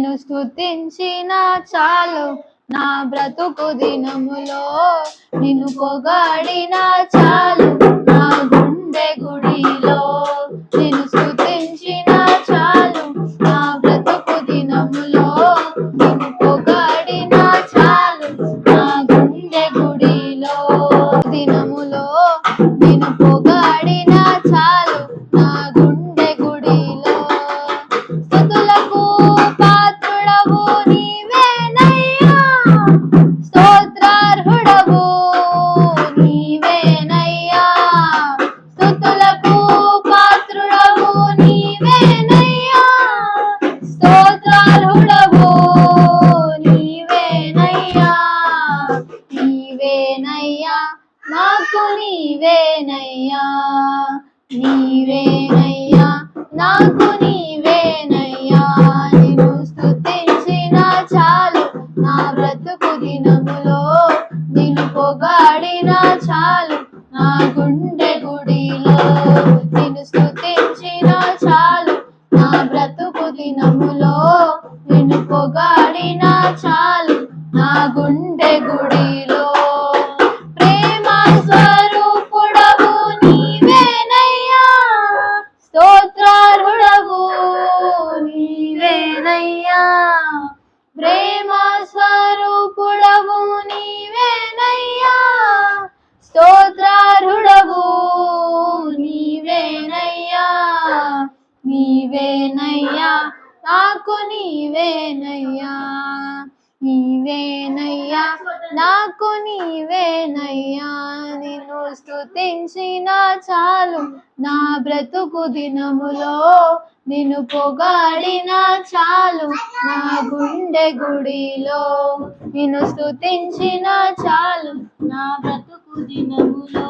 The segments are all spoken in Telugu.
నిన్ను స్తుతించిన చాలు నా బ్రతుకు దినములో, నిన్ను పొగాడిన చాలు నా గుండె గుడిలో. నిన్ను స్తుతించిన చాలు నా బ్రతుకు దినములో, నిన్ను పొగాడిన చాలు నా గుండె గుడిలో. దినములో నిన్ను పొగాడిన చాలు నా గుండె గుడిలో. స్తుతులకు పాత్రుడవు నీవేనయ్యా, స్తోత్రార్హుడవు నీవేనయ్యా. స్తుతులకు పాత్రుడవు నీవేనయ్యా, స్తోత్రార్హుడవు నీవేనయ్యా. నీవేనయ్యా నాకు నీవేనయ్యా, నీవేనయ్యా నాకు నీవేనయ్యా. నిన్ను స్తుతించిన చాలు నా బ్రతుకు దినములో, నిన్ను పొగాడిన చాలు నా గుండె గుడిలో. నిన్ను స్తుతించిన చాలు నా బ్రతుకు దినములో, నిన్ను పొగాడిన చాలు నా గుండె గుడిలో. ప్రేమ స్వరూపుడవు నీవేనయ్యా, స్తోత్రార్హుడవు నీవేనయ్యా. ప్రేమ స్వరూపుడవు నీవేనయ్యా, స్తోత్రార్హుడవు నీవేనయ్యా. నీవేనయ్యా నాకు నీవేనయ్యా, నీవేనయ్యా నాకు నీవేనయ్యా. నిన్ను స్తుతించిన చాలు నా బ్రతుకు దినములో, నిన్ను పొగాడిన చాలు నా గుండె గుడిలో. నిన్ను స్తుతించిన చాలు నా బ్రతుకు దినములో,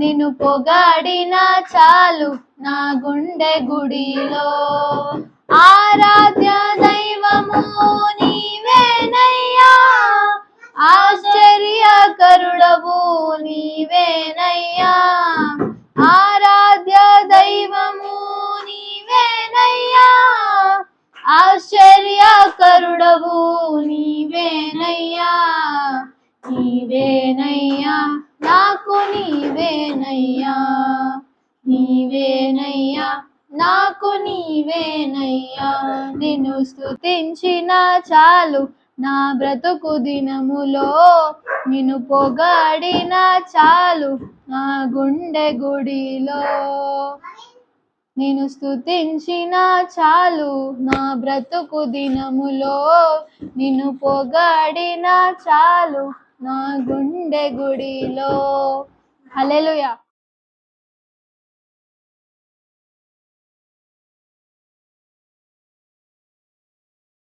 నిన్ను పొగాడిన చాలు నా గుండె గుడిలో. ఆరాధ్య దైవము నీవేనయ్యా, ఆశ్చర్యకరుడవు నీవేనయ్యా. ఆరాధ్య దైవము నీవేనయ్యా, ఆశ్చర్యకరుడవు నీవేనయ్యా. నీవేనయ్యా నాకు నీవేనయ్యా, నీవేనయ్యా నాకు నీవేనయ్యా. నిన్ను స్తుతించిన చాలు నా బ్రతుకు దినములో, నిన్ను పొగాడిన చాలు నా గుండె గుడిలో. నిన్ను స్తుతించిన చాలు నా బ్రతుకు దినములో, నిన్ను పొగాడిన చాలు నా గుండె గుడిలో. హల్లెలూయా.